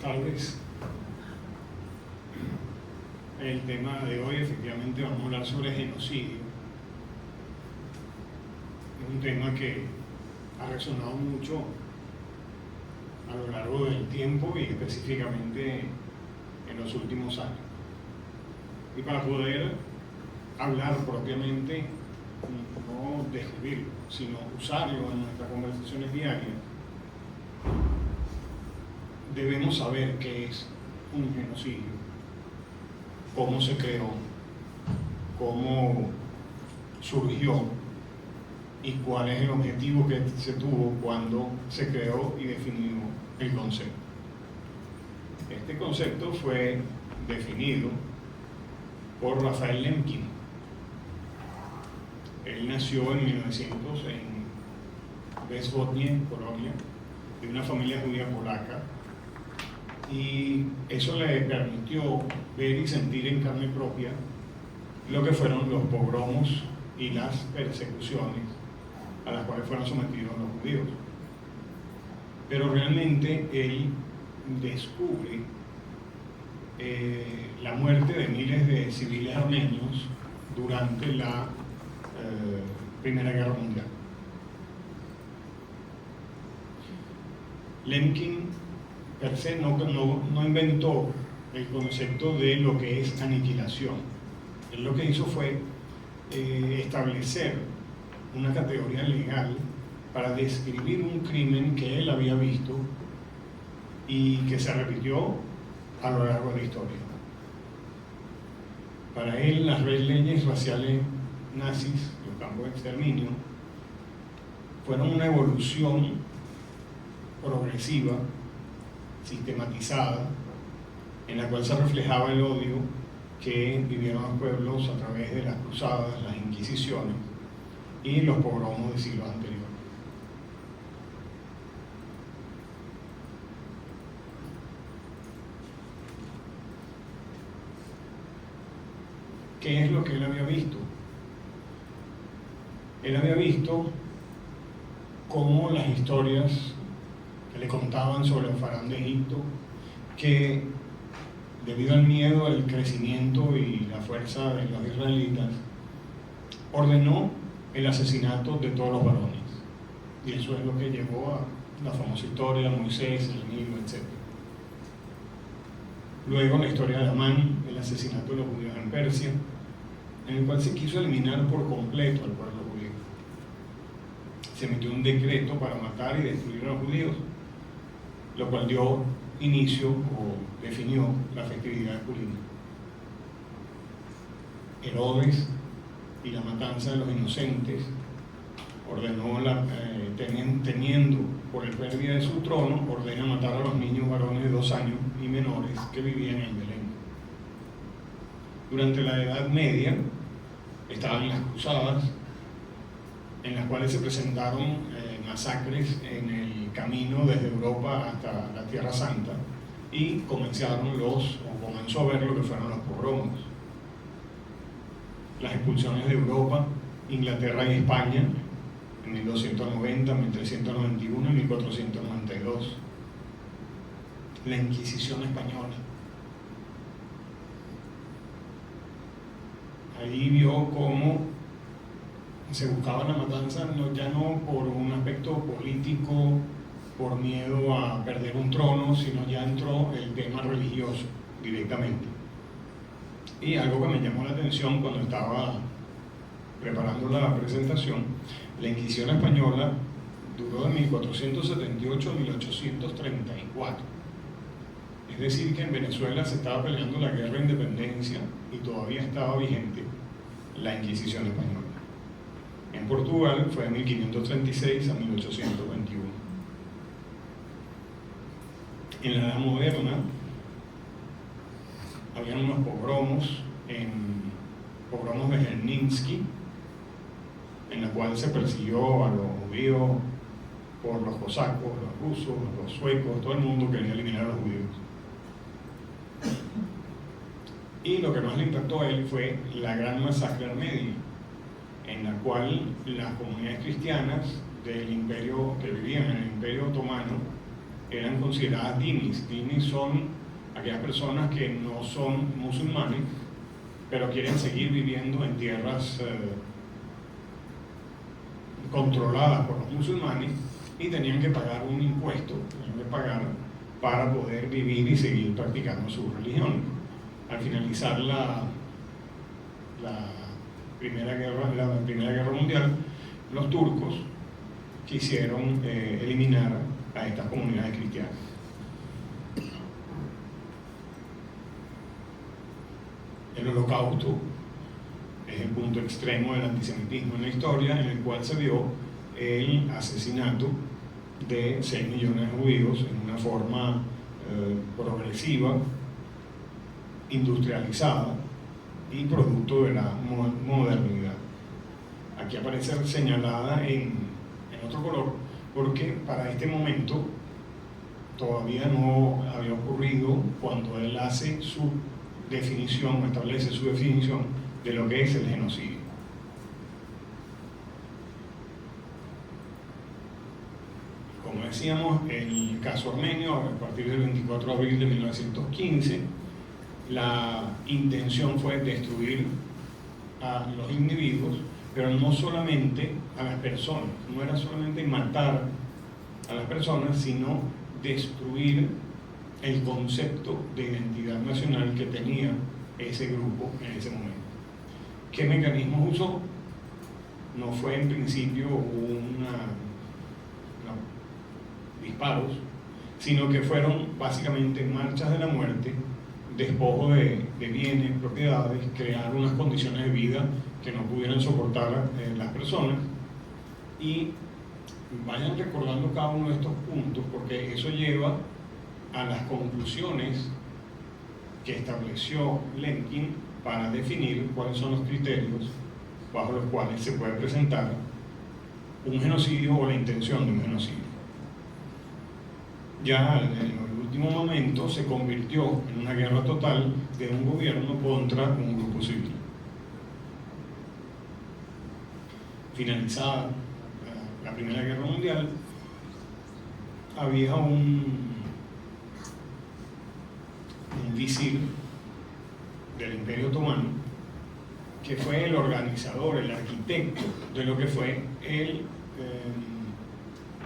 tardes. El tema de hoy, efectivamente, vamos a hablar sobre genocidio. Es un tema que ha resonado mucho a lo largo del tiempo y específicamente en los últimos años. Y para poder hablar propiamente, no describirlo, sino usarlo en nuestras conversaciones diarias, debemos saber qué es un genocidio, cómo se creó, cómo surgió y cuál es el objetivo que se tuvo cuando se creó y definió el concepto. Este concepto fue definido por Raphael Lemkin. Él nació en 1900 en Westbotnie, Polonia, de una familia judía polaca, y eso le permitió ver y sentir en carne propia lo que fueron los pogromos y las persecuciones a las cuales fueron sometidos los judíos. Pero realmente él descubre la muerte de miles de civiles armenios durante la Primera Guerra Mundial. Lemkin per se no inventó el concepto de lo que es aniquilación. Él lo que hizo fue establecer una categoría legal para describir un crimen que él había visto y que se repitió a lo largo de la historia. Para él, las leyes raciales nazis, los campos de exterminio, fueron una evolución progresiva, sistematizada, en la cual se reflejaba el odio que vivieron los pueblos a través de las cruzadas, las inquisiciones y los pogromos de siglos anteriores. ¿Qué es lo que él había visto? Él había visto cómo las historias que le contaban sobre el faraón de Egipto, que debido al miedo, al crecimiento y la fuerza de los israelitas, ordenó el asesinato de todos los varones. Y eso es lo que llevó a la famosa historia de Moisés, el Nilo, etc. Luego la historia de Amán, el asesinato de los judíos en Persia, en el cual se quiso eliminar por completo al pueblo judío. Se emitió un decreto para matar y destruir a los judíos, lo cual dio inicio o definió la festividad de Purim. Herodes y la matanza de los inocentes ordenó, teniendo por el pérdida de su trono, ordena matar a los niños varones de 2 años y menores que vivían en Belén. Durante la Edad Media estaban las cruzadas, en las cuales se presentaron masacres en el camino desde Europa hasta la Tierra Santa, y comenzó a ver lo que fueron los pogromos, las expulsiones de Europa, Inglaterra y España en 1290, 1391 y 1492, la Inquisición española. Ahí vio cómo se buscaba la matanza ya no por un aspecto político, por miedo a perder un trono, sino ya entró el tema religioso directamente. Y algo que me llamó la atención cuando estaba preparando la presentación, la Inquisición española duró de 1478 a 1834. Es decir, que en Venezuela se estaba peleando la guerra de independencia y todavía estaba vigente la Inquisición española. En Portugal fue de 1536 a 1821. En la Edad Moderna habían unos pogromos de Chernivtsi, en la cual se persiguió a los judíos por los cosacos, los rusos, los suecos, todo el mundo quería eliminar a los judíos. Y lo que más le impactó a él fue la gran masacre armenia, en la cual las comunidades cristianas del imperio, que vivían en el Imperio Otomano, eran consideradas dhimis. Dhimis son aquellas personas que no son musulmanes, pero quieren seguir viviendo en tierras controladas por los musulmanes y tenían que pagar un impuesto, tenían que pagar para poder vivir y seguir practicando su religión. Al finalizar la Primera Guerra Mundial, los turcos quisieron eliminar a estas comunidades cristianas. El Holocausto es el punto extremo del antisemitismo en la historia, en el cual se vio el asesinato de 6 millones de judíos en una forma progresiva, industrializada y producto de la modernidad. Aquí aparece señalada en otro color porque para este momento todavía no había ocurrido cuando él hace su definición o establece su definición de lo que es el genocidio. Como decíamos, el caso armenio, a partir del 24 de abril de 1915, la intención fue destruir a los individuos, pero no solamente a las personas, no era solamente matar a las personas, sino destruir el concepto de identidad nacional que tenía ese grupo en ese momento. ¿Qué mecanismos usó? No fue en principio disparos, sino que fueron básicamente marchas de la muerte, despojo de bienes, propiedades, crear unas condiciones de vida que no pudieran soportar las personas. Y vayan recordando cada uno de estos puntos, porque eso lleva a las conclusiones que estableció Lemkin para definir cuáles son los criterios bajo los cuales se puede presentar un genocidio o la intención de un genocidio. Ya en el último momento se convirtió en una guerra total de un gobierno contra un grupo civil. Finalizada la Primera Guerra Mundial, había un visir del Imperio Otomano que fue el organizador, el arquitecto de lo que fue el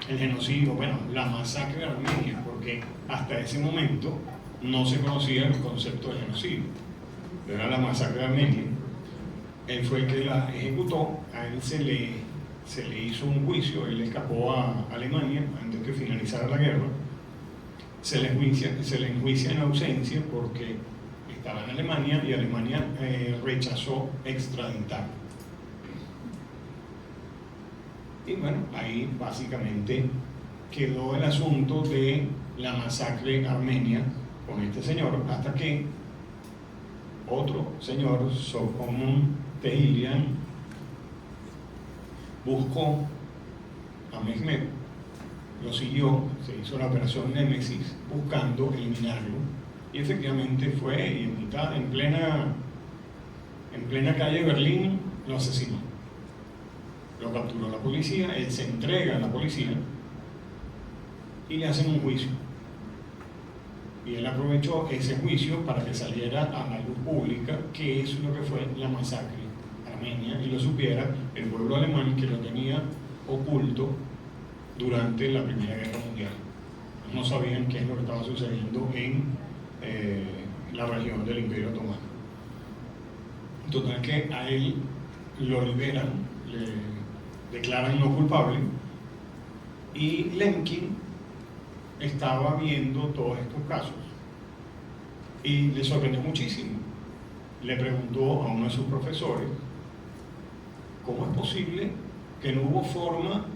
genocidio, bueno, la masacre de Armenia, porque hasta ese momento no se conocía el concepto de genocidio. Era la masacre de Armenia. Él fue el que la ejecutó, a él se le hizo un juicio, él escapó a Alemania antes que finalizara la guerra. Se le enjuicia en ausencia porque estaba en Alemania y Alemania rechazó extraditarlo. Y bueno, ahí básicamente quedó el asunto de la masacre armenia con este señor, hasta que otro señor, Soghomon Tehlirian, buscó a Mehmet, lo siguió, se hizo la operación Némesis buscando eliminarlo, y efectivamente fue, y en plena calle de Berlín lo asesinó. Lo capturó la policía, él se entrega a la policía y le hacen un juicio. Y él aprovechó ese juicio para que saliera a la luz pública qué es lo que fue la masacre armenia, y lo supiera el pueblo alemán, que lo tenía oculto durante la Primera Guerra Mundial. No sabían qué es lo que estaba sucediendo en la región del Imperio Otomano. Total que a él lo liberan, le declaran no culpable, y Lemkin estaba viendo todos estos casos y le sorprendió muchísimo. Le preguntó a uno de sus profesores cómo es posible que no hubo forma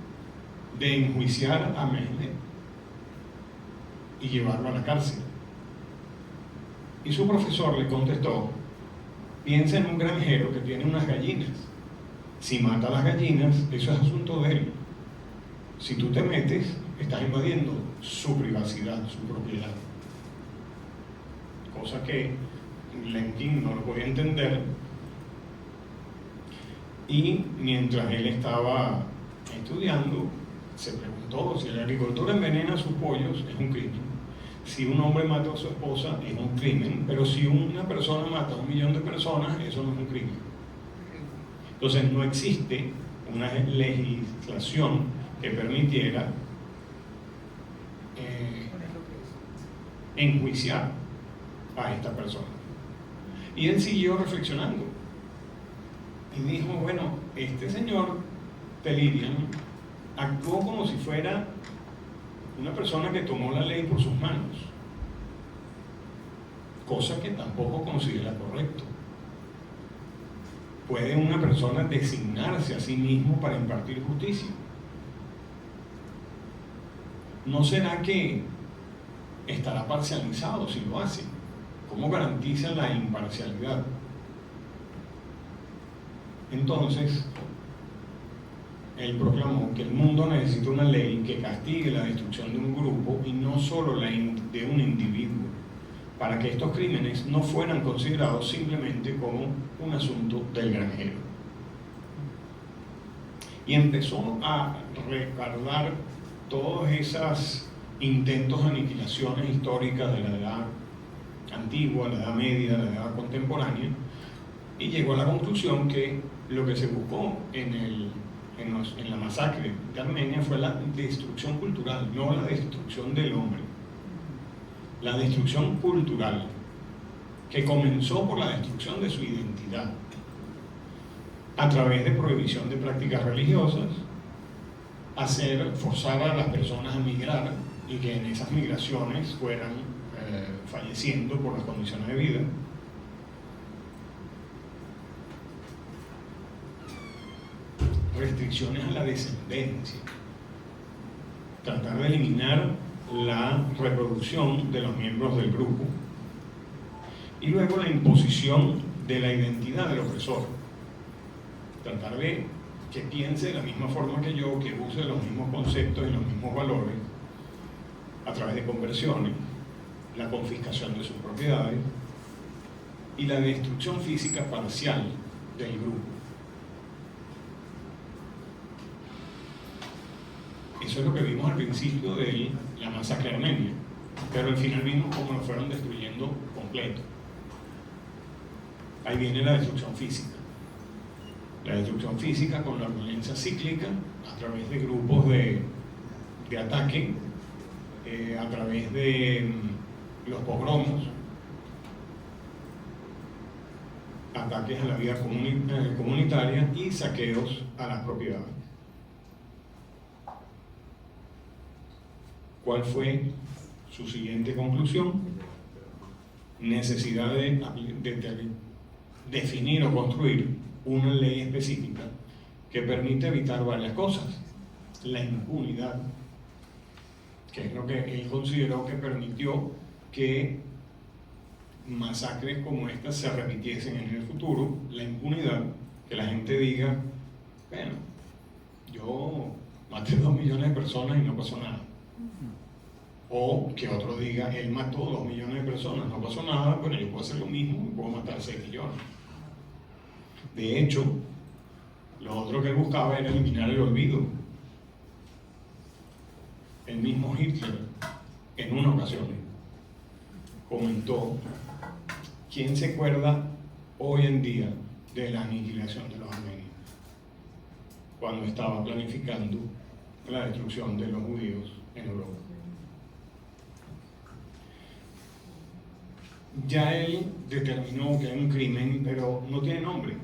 de enjuiciar a Mehmet y llevarlo a la cárcel. Y su profesor le contestó: piensa en un granjero que tiene unas gallinas. Si mata a las gallinas, eso es asunto de él. Si tú te metes, estás invadiendo su privacidad, su propiedad. Cosa que Lemkin no lo podía entender. Y mientras él estaba estudiando, se preguntó: si el agricultor envenena a sus pollos, es un crimen. Si un hombre mata a su esposa, es un crimen. Pero si una persona mata a 1 millón de personas, eso no es un crimen. Entonces no existe una legislación que permitiera enjuiciar a esta persona. Y él siguió reflexionando y dijo: bueno, este señor Telirian actuó como si fuera una persona que tomó la ley por sus manos, cosa que tampoco considera correcto. ¿Puede una persona designarse a sí mismo para impartir justicia? ¿No será que estará parcializado si lo hace? ¿Cómo garantiza la imparcialidad? Entonces, él proclamó que el mundo necesita una ley que castigue la destrucción de un grupo y no solo la de un individuo, para que estos crímenes no fueran considerados simplemente como un asunto del granjero. Y empezó a recordar todos esos intentos de aniquilaciones históricas de la edad antigua, la edad media, la edad contemporánea, y llegó a la conclusión que lo que se buscó en la masacre de Armenia fue la destrucción cultural, no la destrucción del hombre. La destrucción cultural, que comenzó por la destrucción de su identidad, a través de prohibición de prácticas religiosas, forzar a las personas a migrar y que en esas migraciones fueran falleciendo por las condiciones de vida. Restricciones a la descendencia, tratar de eliminar la reproducción de los miembros del grupo, y luego la imposición de la identidad del opresor, tratar de que piense de la misma forma que yo, que use los mismos conceptos y los mismos valores, a través de conversiones, la confiscación de sus propiedades y la destrucción física parcial del grupo. Eso es lo que vimos al principio de la masacre armenia, pero al final vimos cómo lo fueron destruyendo completo. Ahí viene la destrucción física. La destrucción física con la violencia cíclica a través de grupos de ataque, a través de los pogromos, ataques a la vida comunitaria y saqueos a las propiedades. ¿Cuál fue su siguiente conclusión? Necesidad de definir o construir una ley específica que permite evitar varias cosas. La impunidad, que es lo que él consideró que permitió que masacres como estas se repitiesen en el futuro. La impunidad, que la gente diga: bueno, yo maté 2 millones de personas y no pasó nada. O que otro diga: él mató 2 millones de personas, no pasó nada, bueno, yo puedo hacer lo mismo y puedo matar 6 millones. De hecho, lo otro que él buscaba era eliminar el olvido. El mismo Hitler, en una ocasión, comentó: ¿quién se acuerda hoy en día de la aniquilación de los armenios? Cuando estaba planificando la destrucción de los judíos en Europa. Ya él determinó que es un crimen, pero no tiene nombre.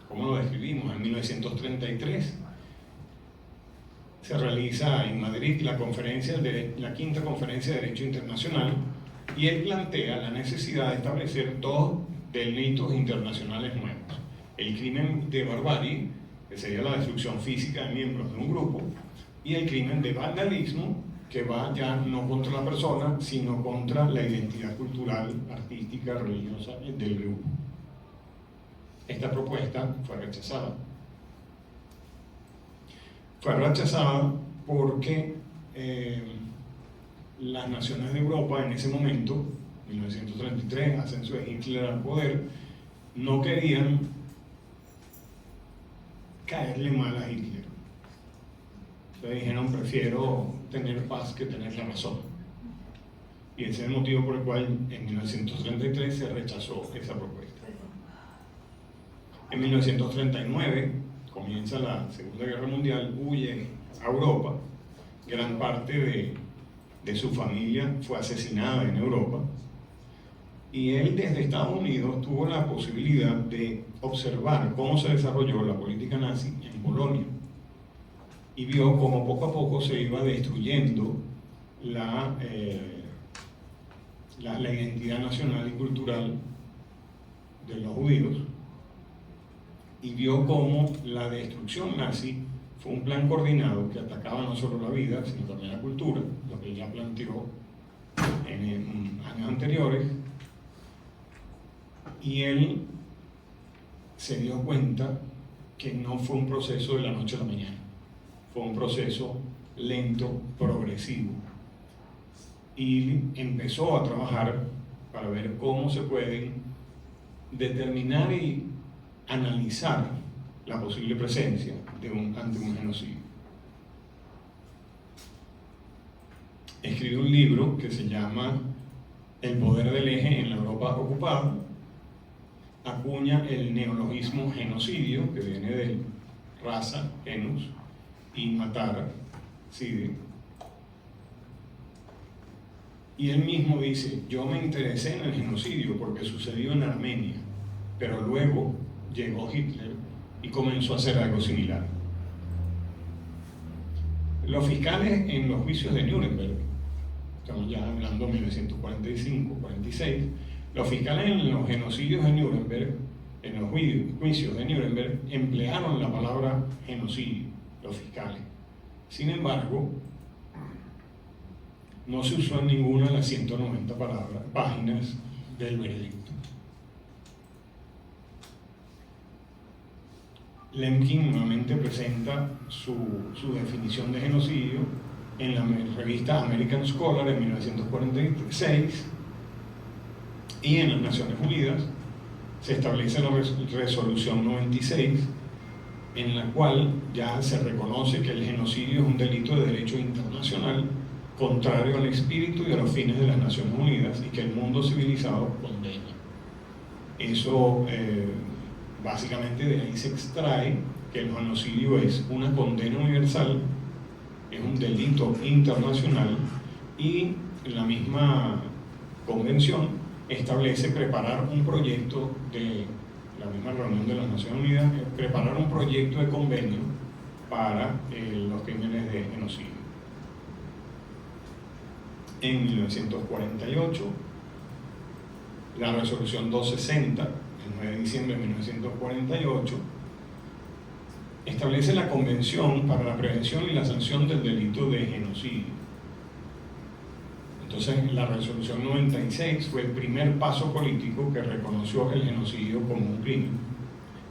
¿Cómo lo describimos? En 1933 se realiza en Madrid la quinta conferencia de Derecho Internacional, y él plantea la necesidad de establecer 2 delitos internacionales nuevos: el crimen de barbarie, que sería la destrucción física de miembros de un grupo, y el crimen de vandalismo, que va ya no contra la persona, sino contra la identidad cultural, artística, religiosa del grupo. Esta propuesta fue rechazada. Fue rechazada porque las naciones de Europa en ese momento, 1933, ascenso de Hitler al poder, no querían caerle mal a Hitler. Entonces dijeron, prefiero tener paz que tener la razón. Y ese es el motivo por el cual en 1933 se rechazó esa propuesta. En 1939 comienza la Segunda Guerra Mundial, huye a Europa, gran parte de su familia fue asesinada en Europa, y él desde Estados Unidos tuvo la posibilidad de observar cómo se desarrolló la política nazi en Polonia, y vio cómo poco a poco se iba destruyendo la identidad nacional y cultural de los judíos, y vio cómo la destrucción nazi fue un plan coordinado que atacaba no solo la vida, sino también la cultura, lo que ya planteó en años anteriores, y él se dio cuenta que no fue un proceso de la noche a la mañana, fue un proceso lento, progresivo, y empezó a trabajar para ver cómo se pueden determinar y analizar la posible presencia ante un genocidio. Escribió un libro que se llama El poder del eje en la Europa ocupada, acuña el neologismo genocidio, que viene de raza, genus, y matar, cide. Y él mismo dice, yo me interesé en el genocidio porque sucedió en Armenia, pero luego llegó Hitler y comenzó a hacer algo similar. Los fiscales en los juicios de Nuremberg, estamos ya hablando de 1945-46, los fiscales en los genocidios de Nuremberg, en los juicios de Nuremberg, emplearon la palabra genocidio, los fiscales. Sin embargo, no se usó en ninguna de las 190 páginas del veredicto. Lemkin nuevamente presenta su definición de genocidio en la revista American Scholar en 1946, y en las Naciones Unidas se establece la resolución 96, en la cual ya se reconoce que el genocidio es un delito de derecho internacional contrario al espíritu y a los fines de las Naciones Unidas, y que el mundo civilizado condena. Eso básicamente de ahí se extrae que el genocidio es una condena universal, es un delito internacional, y la misma convención establece preparar un proyecto de la misma reunión de las Naciones Unidas, preparar un proyecto de convenio para los crímenes de genocidio. En 1948, la resolución 260, el 9 de diciembre de 1948, establece la Convención para la Prevención y la Sanción del Delito de Genocidio. Entonces, la resolución 96 fue el primer paso político que reconoció el genocidio como un crimen.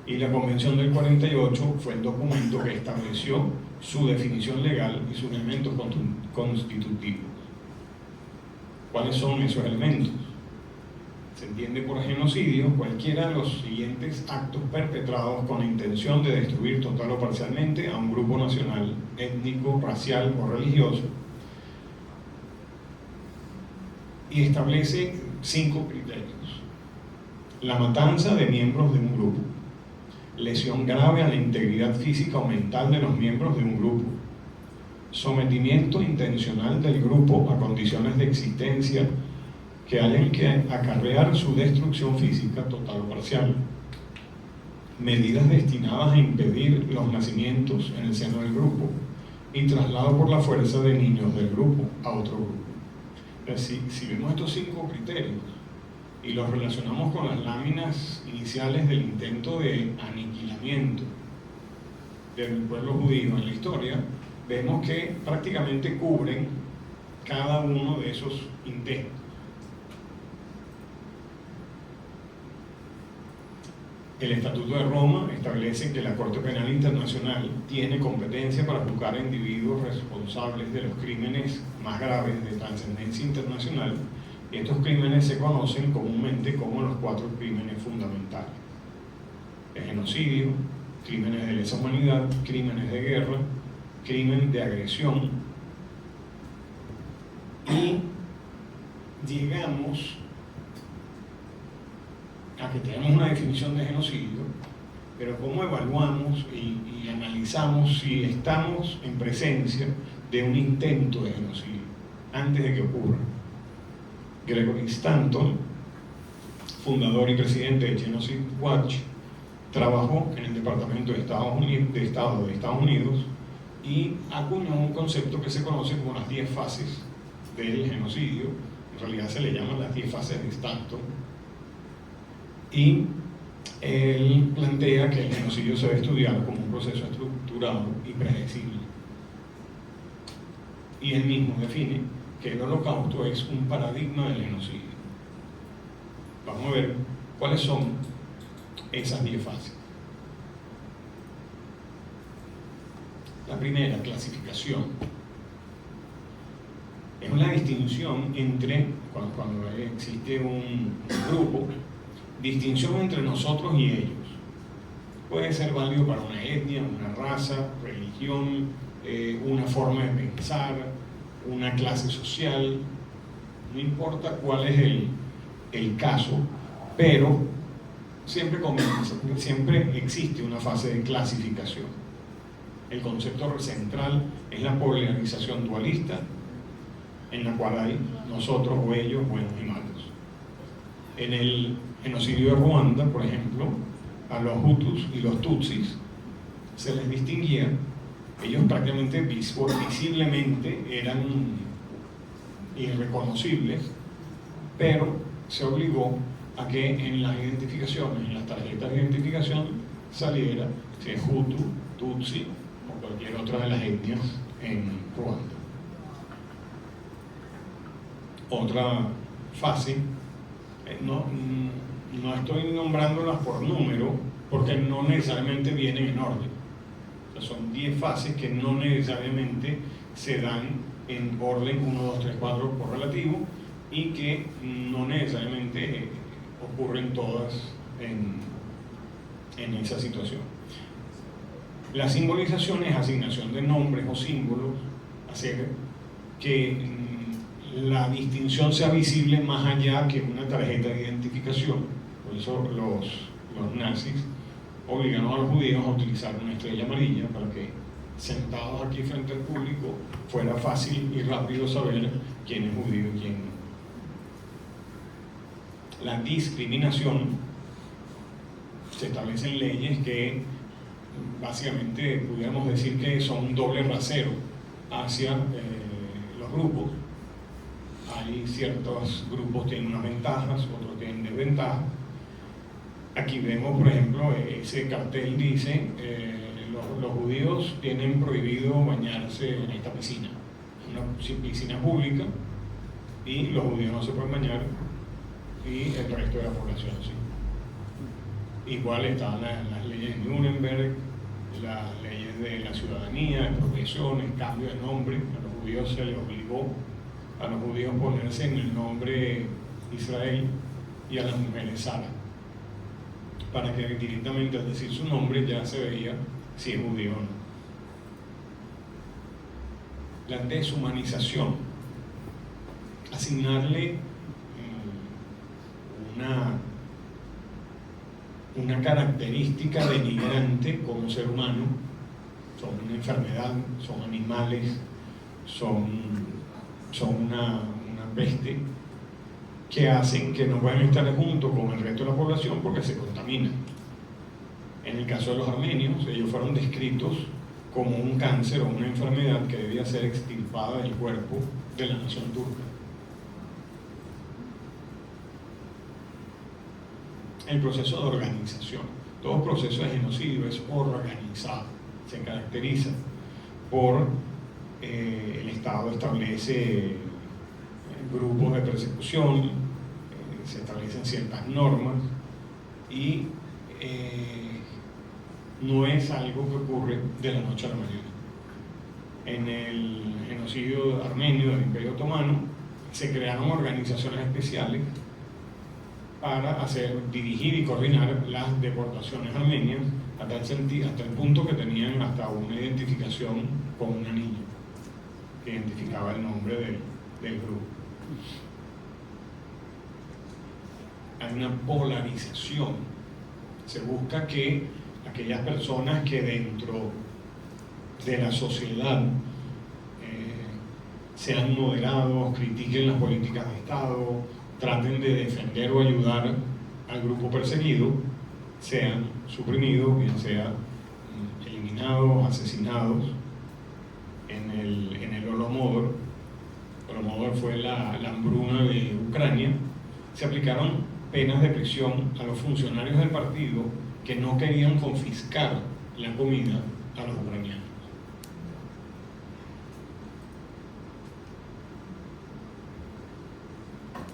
Y la Convención del 48 fue el documento que estableció su definición legal y sus elementos constitutivos. ¿Cuáles son esos elementos? Se entiende por genocidio cualquiera de los siguientes actos perpetrados con la intención de destruir total o parcialmente a un grupo nacional, étnico, racial o religioso, y establece 5 criterios: la matanza de miembros de un grupo, lesión grave a la integridad física o mental de los miembros de un grupo, sometimiento intencional del grupo a condiciones de existencia que hayan que acarrear su destrucción física total o parcial, medidas destinadas a impedir los nacimientos en el seno del grupo y traslado por la fuerza de niños del grupo a otro grupo. Si vemos estos 5 criterios y los relacionamos con las láminas iniciales del intento de aniquilamiento del pueblo judío en la historia, vemos que prácticamente cubren cada uno de esos intentos. El Estatuto de Roma establece que la Corte Penal Internacional tiene competencia para juzgar a individuos responsables de los crímenes más graves de trascendencia internacional, y estos crímenes se conocen comúnmente como los 4 crímenes fundamentales: el genocidio, crímenes de lesa humanidad, crímenes de guerra, crimen de agresión, y llegamos a que tenemos una definición de genocidio, pero cómo evaluamos y analizamos si estamos en presencia de un intento de genocidio antes de que ocurra. Gregory Stanton, fundador y presidente de Genocide Watch, trabajó en el Departamento de Estado de Estados Unidos y acuñó un concepto que se conoce como las 10 fases del genocidio. En realidad se le llaman las 10 fases de Stanton, y él plantea que el genocidio se debe estudiar como un proceso estructurado y predecible, y él mismo define que el Holocausto es un paradigma del genocidio. Vamos a ver cuáles son esas 10 fases. La primera, clasificación. Es una distinción entre, cuando existe un grupo, distinción entre nosotros y ellos. Puede ser válido para una etnia, una raza, religión, una forma de pensar, una clase social, no importa cuál es el caso, pero siempre existe una fase de clasificación. El concepto central es la polarización dualista, en la cual hay nosotros o ellos, buenos y malos. En el genocidio de Ruanda, por ejemplo, a los Hutus y los Tutsis se les distinguía. Ellos prácticamente visiblemente eran irreconocibles, pero se obligó a que en las identificaciones, en las tarjetas de identificación, saliera si es Hutu, Tutsi o cualquier otra de las etnias en Ruanda. Otra fase, no estoy nombrándolas por número, porque no necesariamente vienen en orden. Son 10 fases que no necesariamente se dan en orden 1, 2, 3, 4 por relativo, y que no necesariamente ocurren todas en esa situación. La simbolización es asignación de nombres o símbolos, hacer que la distinción sea visible más allá que una tarjeta de identificación. Por eso los nazis obligaron a los judíos a utilizar una estrella amarilla para que, sentados aquí frente al público, fuera fácil y rápido saber quién es judío y quién no. La discriminación, se establecen leyes que básicamente pudiéramos decir que son un doble rasero hacia los grupos. Hay ciertos grupos que tienen unas ventajas, otros tienen desventajas. Aquí vemos, por ejemplo, ese cartel dice los judíos tienen prohibido bañarse en esta piscina, una piscina pública, y los judíos no se pueden bañar, y el resto de la población sí. Igual están las leyes de Nuremberg, las leyes de la ciudadanía, de profesiones, cambio de nombre. A los judíos se les obligó a los judíos ponerse en el nombre Israel, y a las mujeres Sara, para que directamente al decir su nombre ya se veía si es judío o no. La deshumanización, asignarle una característica denigrante como ser humano. Son una enfermedad, son animales, son una peste, que hacen que no puedan estar junto con el resto de la población porque se contaminan. En el caso de los armenios, ellos fueron descritos como un cáncer o una enfermedad que debía ser extirpada del cuerpo de la nación turca. El proceso de organización. Todo proceso de genocidio es organizado, se caracteriza por el Estado establece grupos de persecución, se establecen ciertas normas, y no es algo que ocurre de la noche a la mañana. En el genocidio armenio del Imperio Otomano se crearon organizaciones especiales para dirigir y coordinar las deportaciones armenias hasta el punto que tenían hasta una identificación con una niña que identificaba el nombre del grupo. Hay una polarización. Se busca que aquellas personas que dentro de la sociedad sean moderados, critiquen las políticas de Estado, traten de defender o ayudar al grupo perseguido, sean suprimidos, bien sea eliminados, asesinados. En el Holodomor fue la hambruna de Ucrania, se aplicaron penas de prisión a los funcionarios del partido que no querían confiscar la comida a los ucranianos.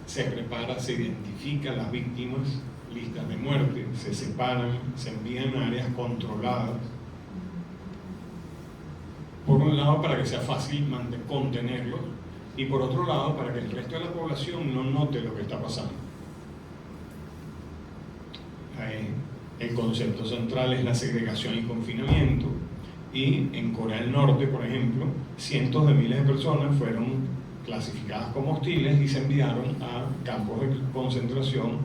Se prepara, se identifica a las víctimas, listas de muerte, se separan, se envían a áreas controladas. Por un lado, para que sea fácil contenerlos, y por otro lado, para que el resto de la población no note lo que está pasando. El concepto central es la segregación y confinamiento, y en Corea del Norte, por ejemplo, cientos de miles de personas fueron clasificadas como hostiles y se enviaron a campos de concentración,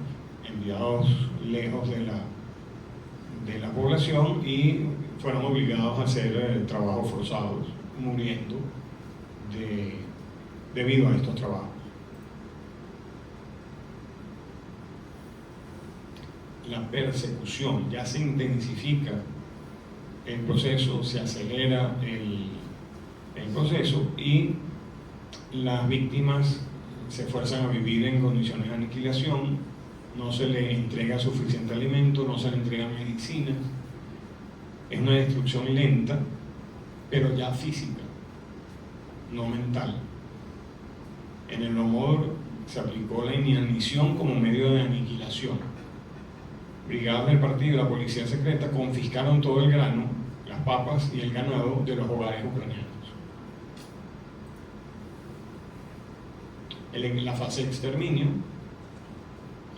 enviados lejos de la población, y fueron obligados a hacer trabajos forzados, muriendo debido a estos trabajos. La persecución, ya se intensifica el proceso, se acelera el proceso, y las víctimas se fuerzan a vivir en condiciones de aniquilación, no se les entrega suficiente alimento, no se les entrega medicinas. Es una destrucción lenta, pero ya física, no mental. En el Holodomor se aplicó la inanición como medio de aniquilación. Brigadas del partido y la policía secreta confiscaron todo el grano, las papas y el ganado de los hogares ucranianos. En la fase de exterminio,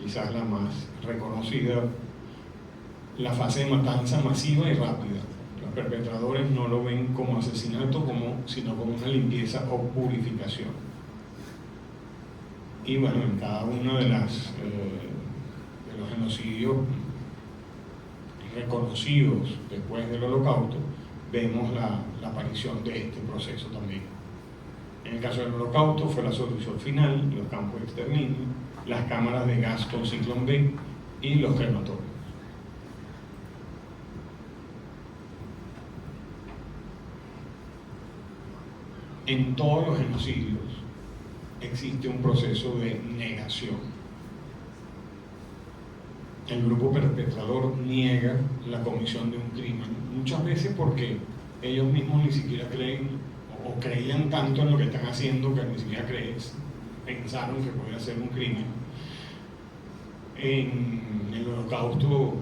quizás la más reconocida, la fase de matanza masiva y rápida. Los perpetradores no lo ven como asesinato, sino como una limpieza o purificación. Y bueno, en cada uno de los genocidios reconocidos después del Holocausto, vemos la aparición de este proceso también. En el caso del Holocausto fue la solución final, los campos de exterminio, las cámaras de gas con ciclón B y los crematorios. En todos los genocidios existe un proceso de negación. El grupo perpetrador niega la comisión de un crimen, muchas veces porque ellos mismos ni siquiera creen o creían tanto en lo que están haciendo que ni siquiera pensaron que podía ser un crimen. En el Holocausto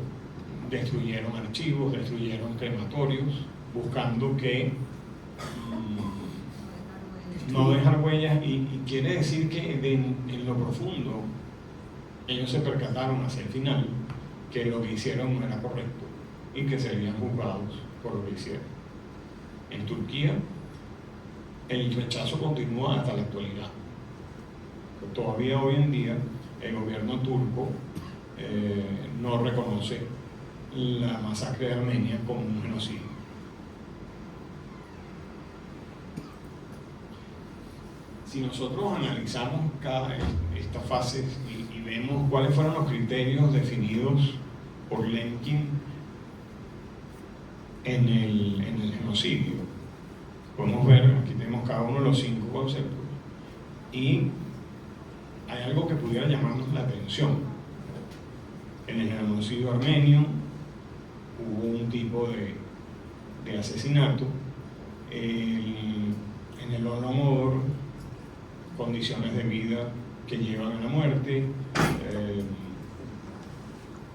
destruyeron archivos, destruyeron crematorios, buscando que no dejar huellas, y quiere decir que en lo profundo ellos se percataron hacia el final que lo que hicieron no era correcto y que serían juzgados por lo que hicieron. En Turquía el rechazo continúa hasta la actualidad. Todavía hoy en día el gobierno turco no reconoce la masacre de Armenia como un genocidio. Si nosotros analizamos estas fases y vemos cuáles fueron los criterios definidos por Lemkin en el genocidio, podemos ver, aquí tenemos cada uno de los 5 conceptos, y hay algo que pudiera llamarnos la atención. En el genocidio armenio hubo un tipo de asesinato, en el Holodomor condiciones de vida que llevan a la muerte,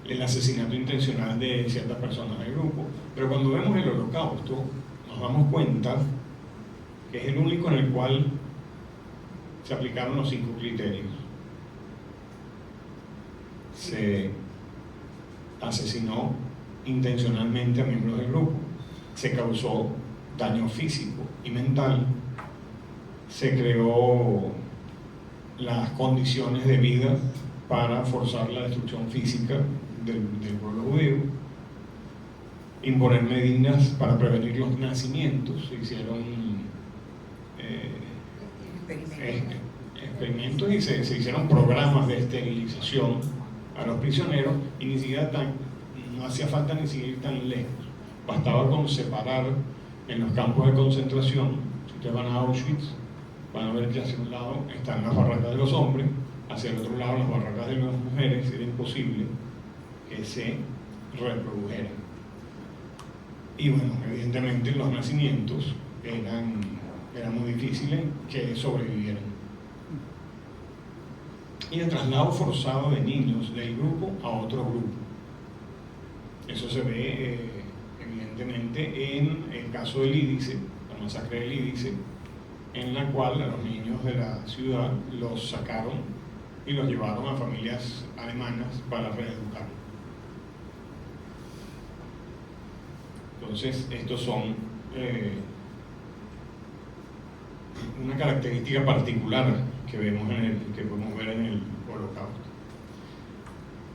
el asesinato intencional de ciertas personas del grupo. Pero cuando vemos el Holocausto nos damos cuenta que es el único en el cual se aplicaron los 5 criterios. Se asesinó intencionalmente a miembros del grupo. Se causó daño físico y mental, se creó las condiciones de vida para forzar la destrucción física del pueblo judío, imponer medidas para prevenir los nacimientos. Se hicieron experimentos y se hicieron programas de esterilización a los prisioneros, y ni siquiera no hacía falta ni siquiera ir tan lejos. Bastaba con separar en los campos de concentración. Si ustedes van a Auschwitz, van a ver que hacia un lado están las barracas de los hombres, hacia el otro lado las barracas de las mujeres. Era imposible que se reprodujeran. Y bueno, evidentemente los nacimientos eran muy difíciles que sobrevivieran. Y el traslado forzado de niños del grupo a otro grupo. Eso se ve evidentemente en el caso del Lídice, la masacre del Lídice, en la cual a los niños de la ciudad los sacaron y los llevaron a familias alemanas para reeducarlos. Entonces, estos son una característica particular que podemos ver en el Holocausto.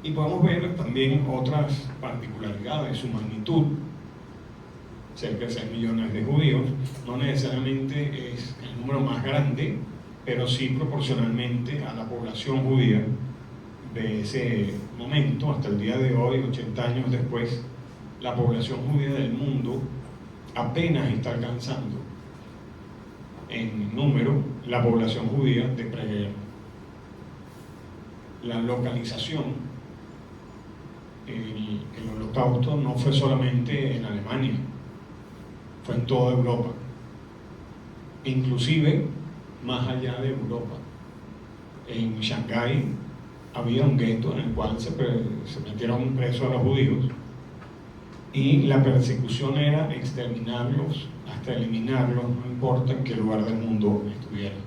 Y podemos ver también otras particularidades, su magnitud. Cerca de 6 millones de judíos, no necesariamente es el número más grande, pero sí proporcionalmente a la población judía de ese momento, hasta el día de hoy, 80 años después, la población judía del mundo apenas está alcanzando en número la población judía de preguerra. La localización, el Holocausto no fue solamente en Alemania, fue en toda Europa, inclusive más allá de Europa. En Shanghái había un gueto en el cual se metieron presos a los judíos, y la persecución era exterminarlos hasta eliminarlos, no importa en qué lugar del mundo estuvieran.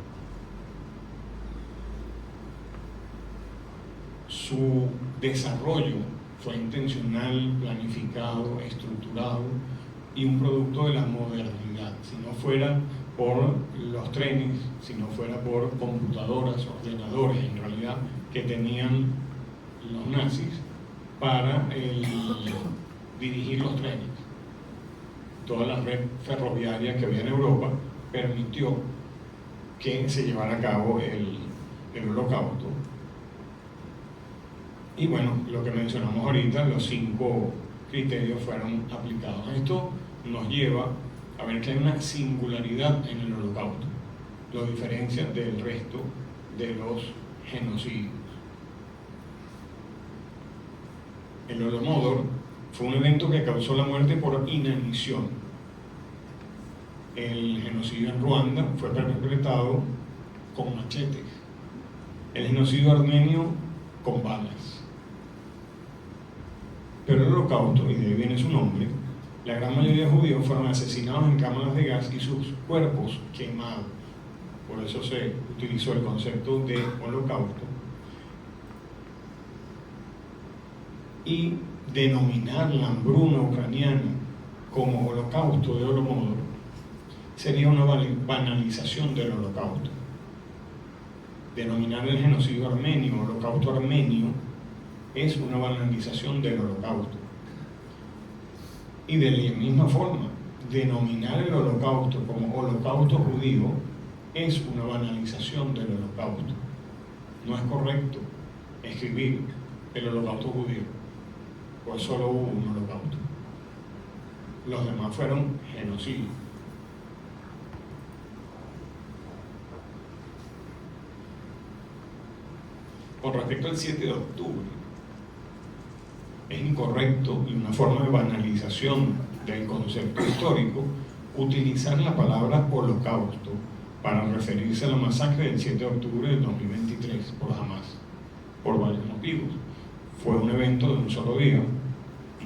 Su desarrollo fue intencional, planificado, estructurado y un producto de la modernidad. Si no fuera por los trenes, si no fuera por computadoras, ordenadores en realidad, que tenían los nazis para dirigir los trenes. Toda la red ferroviaria que había en Europa permitió que se llevara a cabo el Holocausto. Y bueno, lo que mencionamos ahorita, los 5 criterios fueron aplicados. Esto nos lleva a ver que hay una singularidad en el Holocausto, lo diferencia del resto de los genocidios. El Holodomor fue un evento que causó la muerte por inanición. El genocidio en Ruanda fue perpetrado con machetes. El genocidio armenio con balas. Pero el Holocausto, y de ahí viene su nombre, la gran mayoría de judíos fueron asesinados en cámaras de gas y sus cuerpos quemados. Por eso se utilizó el concepto de Holocausto. Y denominar la hambruna ucraniana como Holocausto de Holodomor sería una banalización del Holocausto. Denominar el genocidio armenio, Holocausto armenio, es una banalización del Holocausto. Y de la misma forma, denominar el Holocausto como Holocausto judío es una banalización del Holocausto. No es correcto escribir el Holocausto judío, pues solo hubo un Holocausto. Los demás fueron genocidios. Con respecto al 7 de octubre, es incorrecto y una forma de banalización del concepto histórico utilizar la palabra holocausto para referirse a la masacre del 7 de octubre del 2023 por Hamas, por varios motivos. Fue un evento de un solo día,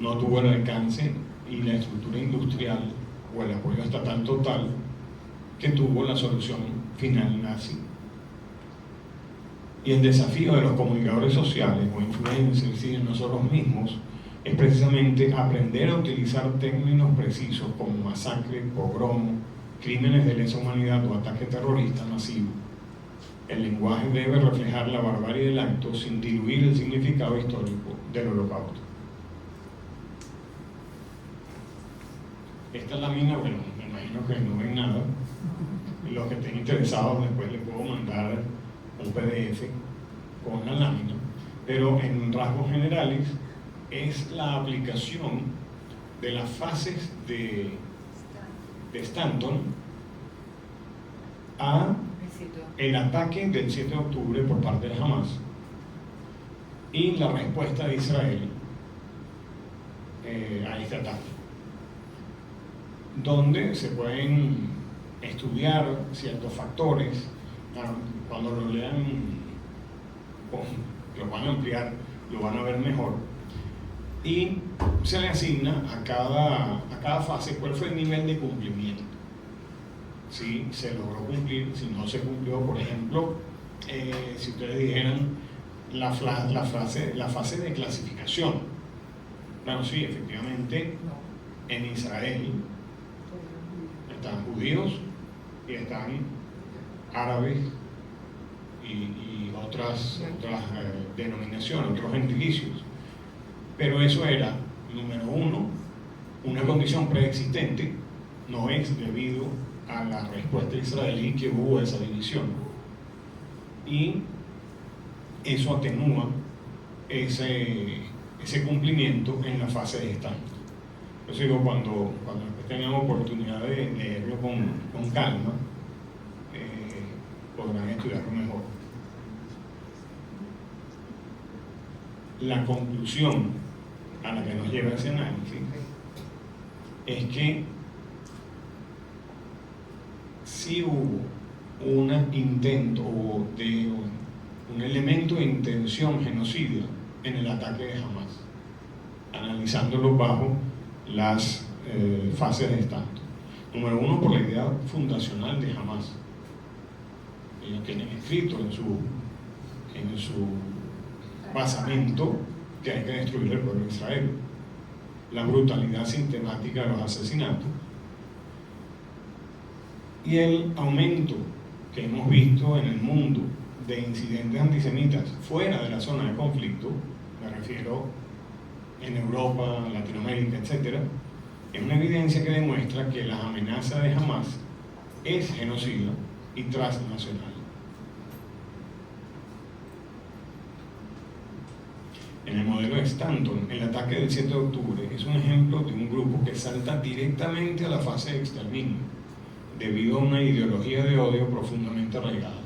no tuvo el alcance y la estructura industrial o el apoyo estatal total que tuvo la solución final nazi. Y el desafío de los comunicadores sociales o influencers y de nosotros mismos es precisamente aprender a utilizar términos precisos como masacre, pogromo, crímenes de lesa humanidad o ataque terrorista masivo. El lenguaje debe reflejar la barbarie del acto sin diluir el significado histórico del Holocausto. Esta lámina, bueno, me imagino que no ven nada. Los que estén interesados después les puedo mandar un PDF con la lámina, pero en rasgos generales es la aplicación de las fases de Stanton a el ataque del 7 de octubre por parte de Hamas y la respuesta de Israel a este ataque, donde se pueden estudiar ciertos factores. Cuando lo lean, lo van a ampliar, lo van a ver mejor, y se le asigna a cada fase cuál fue el nivel de cumplimiento, si se logró cumplir, si no se cumplió. Por ejemplo, si ustedes dijeran la fase de clasificación, bueno, sí, efectivamente en Israel están judíos y están árabes y otras denominaciones, otros gentilicios, pero eso era, número uno, una condición preexistente. No es debido a la respuesta israelí que hubo esa división, y eso atenúa ese cumplimiento en la fase de Stanton. Yo digo, cuando tengan oportunidad de leerlo con calma, podrán estudiarlo mejor. La conclusión a la que nos lleva ese análisis es que sí hubo un intento de un elemento de intención genocida en el ataque de Hamas, analizándolo bajo las fases de Stanton. Número uno, por la idea fundacional de Hamas. Ellos tienen escrito en su basamento que hay que destruir el pueblo de Israel. La brutalidad sistemática de los asesinatos y el aumento que hemos visto en el mundo de incidentes antisemitas fuera de la zona de conflicto, me refiero en Europa, Latinoamérica, etc., es una evidencia que demuestra que la amenaza de Hamas es genocida y transnacional. En el modelo de Stanton, el ataque del 7 de octubre es un ejemplo de un grupo que salta directamente a la fase de exterminio debido a una ideología de odio profundamente arraigada,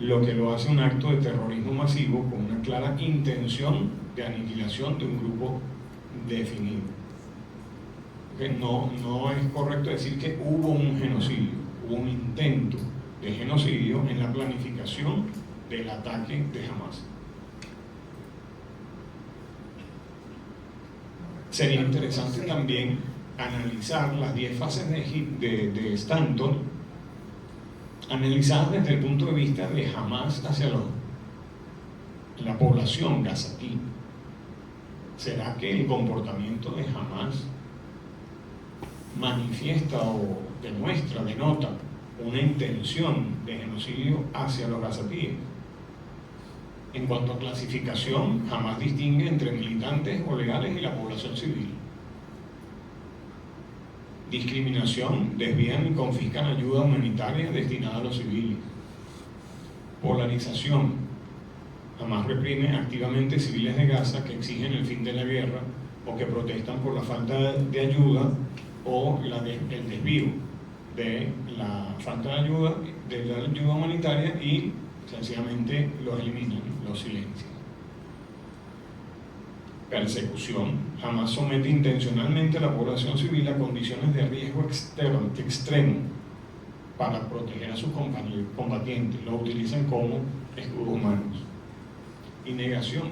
lo que lo hace un acto de terrorismo masivo con una clara intención de aniquilación de un grupo definido. No es correcto decir que hubo un genocidio, hubo un intento de genocidio en la planificación del ataque de Hamas. Sería interesante también analizar las 10 fases de Stanton, analizadas desde el punto de vista de Hamas hacia la población gazatí. ¿Será que el comportamiento de Hamas manifiesta o denota una intención de genocidio hacia los gazatíes? En cuanto a clasificación, Hamas distingue entre militantes o legales y la población civil. Discriminación: desvían y confiscan ayuda humanitaria destinada a los civiles. Polarización: Hamas reprime activamente civiles de Gaza que exigen el fin de la guerra o que protestan por la falta de ayuda o el desvío de la falta de la ayuda humanitaria, y sencillamente los eliminan, los silencian. Persecución: Hamas somete intencionalmente a la población civil a condiciones de riesgo extremo para proteger a sus combatientes, lo utilizan como escudos humanos. Y negación: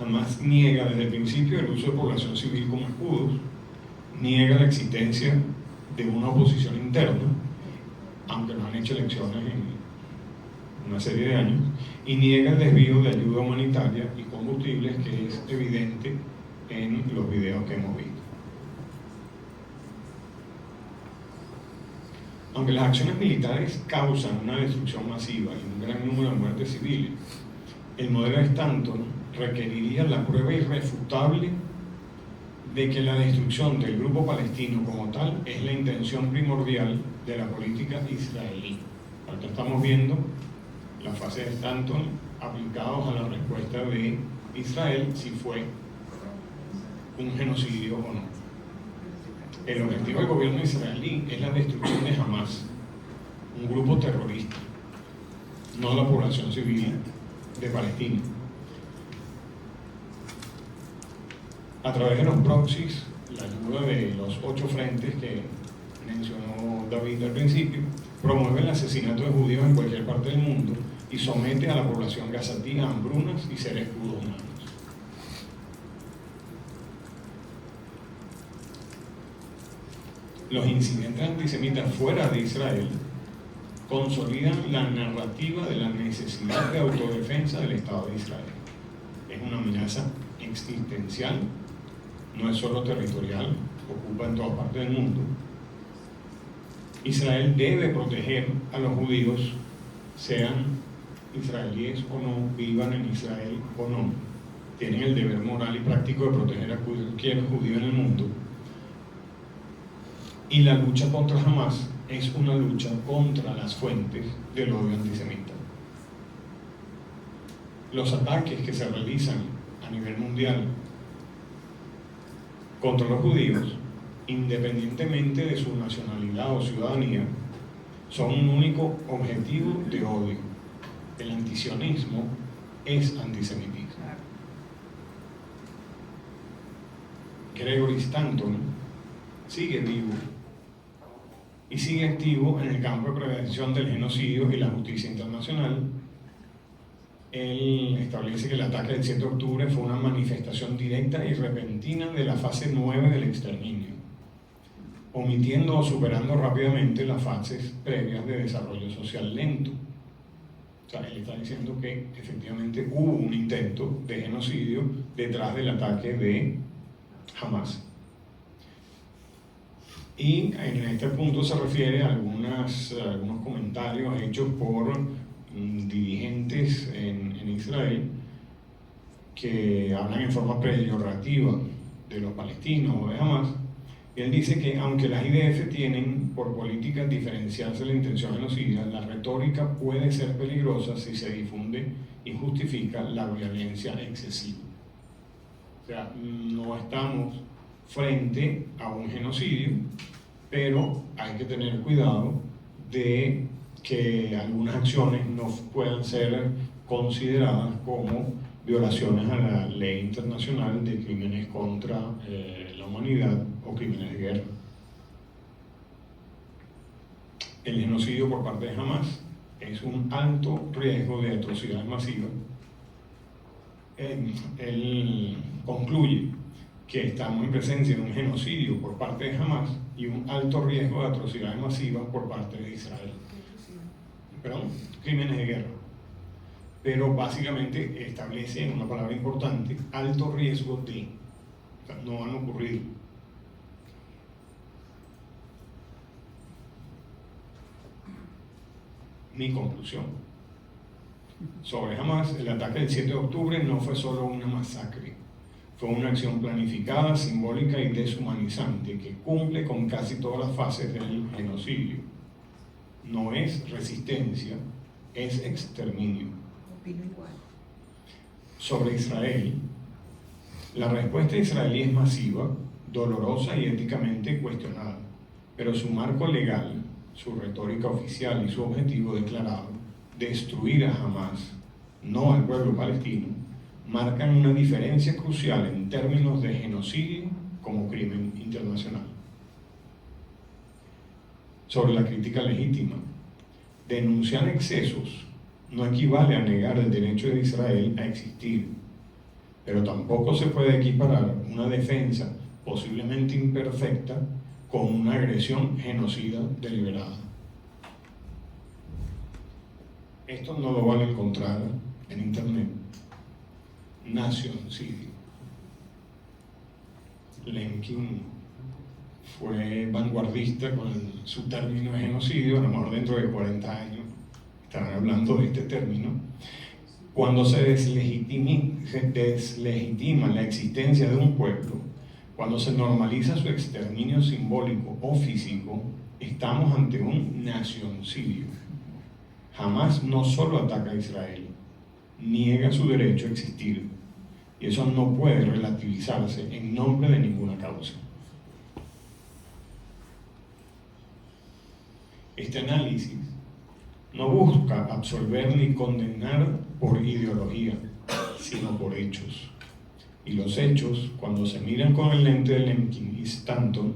Hamas niega desde el principio el uso de población civil como escudos, niega la existencia de una oposición interna, aunque no han hecho elecciones una serie de años, y niega el desvío de ayuda humanitaria y combustibles, que es evidente en los videos que hemos visto. Aunque las acciones militares causan una destrucción masiva y un gran número de muertes civiles, el modelo Stanton requeriría la prueba irrefutable de que la destrucción del grupo palestino como tal es la intención primordial de la política israelí. Ahorita estamos viendo la fase de Stanton aplicados a la respuesta de Israel, si fue un genocidio o no. El objetivo del gobierno israelí es la destrucción de Hamas, un grupo terrorista, no la población civil de Palestina. A través de los proxies, la ayuda de los 8 frentes que mencionó David al principio, promueve el asesinato de judíos en cualquier parte del mundo y somete a la población gazatí a hambrunas y ser escudos humanos. Los incidentes antisemitas fuera de Israel consolidan la narrativa de la necesidad de autodefensa del Estado de Israel. Es una amenaza existencial, no es solo territorial, ocupa en todas partes del mundo. Israel debe proteger a los judíos, sean israelíes o no, vivan en Israel o no. Tienen el deber moral y práctico de proteger a cualquier judío en el mundo. Y la lucha contra Hamas es una lucha contra las fuentes del odio antisemita. Los ataques que se realizan a nivel mundial contra los judíos, independientemente de su nacionalidad o ciudadanía, son un único objetivo de odio. El antisionismo es antisemitismo. Gregory Stanton sigue vivo y sigue activo en el campo de prevención del genocidio y la justicia internacional. Él establece que el ataque del 7 de octubre fue una manifestación directa y repentina de la fase 9 del exterminio, omitiendo o superando rápidamente las fases previas de desarrollo social lento. O sea, él está diciendo que efectivamente hubo un intento de genocidio detrás del ataque de Hamas. Y en este punto se refiere a algunos comentarios hechos por dirigentes en Israel que hablan en forma peyorativa de los palestinos o de Hamas. Y él dice que aunque las IDF tienen por política diferenciarse la intención genocida, la retórica puede ser peligrosa si se difunde y justifica la violencia excesiva. O sea, no estamos frente a un genocidio, pero hay que tener cuidado de que algunas acciones no puedan ser consideradas como violaciones a la ley internacional de crímenes contra la humanidad o crímenes de guerra. El genocidio por parte de Hamas es un alto riesgo de atrocidades masivas. Él concluye que estamos en presencia de un genocidio por parte de Hamas y un alto riesgo de atrocidades masivas por parte de Israel. Perdón, crímenes de guerra. Pero básicamente establece en una palabra importante, alto riesgo de, o sea, no han ocurrido. Mi conclusión sobre Hamas: el ataque del 7 de octubre no fue solo una masacre, fue una acción planificada, simbólica y deshumanizante que cumple con casi todas las fases del genocidio. No es resistencia, es exterminio. Opino igual. Sobre Israel, la respuesta israelí es masiva, dolorosa y éticamente cuestionada, pero su marco legal, su retórica oficial y su objetivo declarado, destruir a Hamas, no al pueblo palestino, marcan una diferencia crucial en términos de genocidio como crimen internacional. Sobre la crítica legítima, denunciar excesos no equivale a negar el derecho de Israel a existir, pero tampoco se puede equiparar una defensa posiblemente imperfecta con una agresión genocida deliberada. esto no lo van a encontrar en internet, nacioncidio. Lemkin fue vanguardista con su término de genocidio. A lo mejor dentro de 40 años estarán hablando de este término. Cuando se deslegitima la existencia de un pueblo, cuando se normaliza su exterminio simbólico o físico, estamos ante un nacioncidio. Hamas no solo ataca a Israel, niega su derecho a existir, y eso no puede relativizarse en nombre de ninguna causa. Este análisis no busca absolver ni condenar por ideología, sino por hechos. Y los hechos, cuando se miran con el lente de Lemkin y Stanton,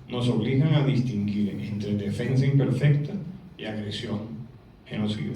nos obligan a distinguir entre defensa imperfecta y agresión genocida.